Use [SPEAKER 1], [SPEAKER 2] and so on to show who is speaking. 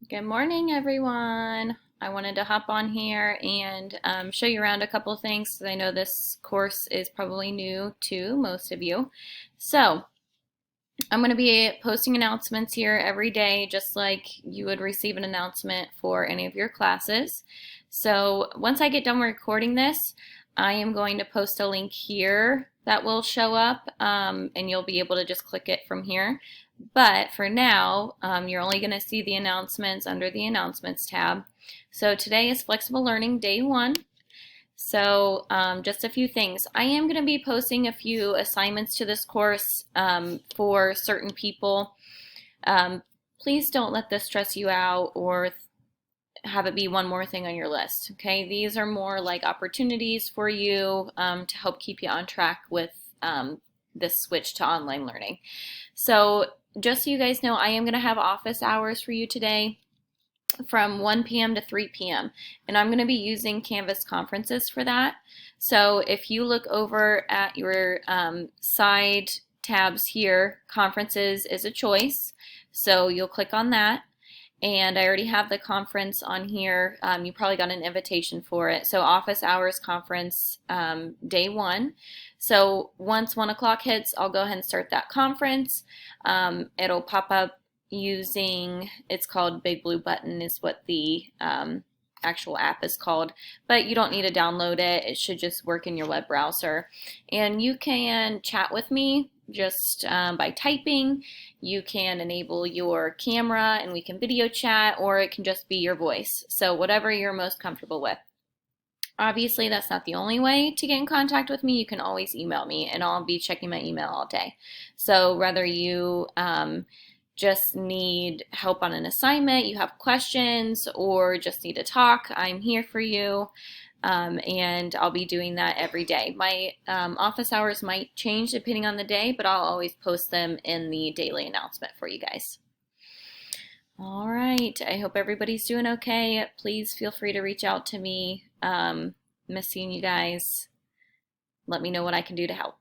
[SPEAKER 1] Good morning, everyone. I wanted to hop on here and show you around a couple of things because I know this course is probably new to most of you. So, I'm going to be posting announcements here every day, just like you would receive an announcement for any of your classes. So, once I get done recording this, I am going to post a link here that will show up, and you'll be able to just click it from here. But for now, you're only going to see the announcements under the Announcements tab. So today is Flexible Learning Day 1. So just a few things. I am going to be posting a few assignments to this course for certain people. Please don't let this stress you out or have it be one more thing on your list. Okay, these are more like opportunities for you to help keep you on track with this switch to online learning. So just so you guys know, I am going to have office hours for you today from 1 p.m. to 3 p.m. and I'm going to be using Canvas Conferences for that. So if you look over at your side tabs here, Conferences is a choice. So you'll click on that. And I already have the conference on here. You probably got an invitation for it. So office hours conference day 1. So once 1 o'clock hits, I'll go ahead and start that conference. It'll pop up using, it's called Big Blue Button is what the actual app is called, but you don't need to download it. It should just work in your web browser. And you can chat with me just by typing. You can enable your camera and we can video chat, or it can just be your voice. So whatever you're most comfortable with. Obviously, that's not the only way to get in contact with me. You can always email me, and I'll be checking my email all day. So whether you just need help on an assignment, you have questions, or just need to talk, I'm here for you. And I'll be doing that every day. My office hours might change depending on the day, but I'll always post them in the daily announcement for you guys. All right, I hope everybody's doing okay. Please feel free to reach out to me. Miss seeing you guys. Let me know what I can do to help.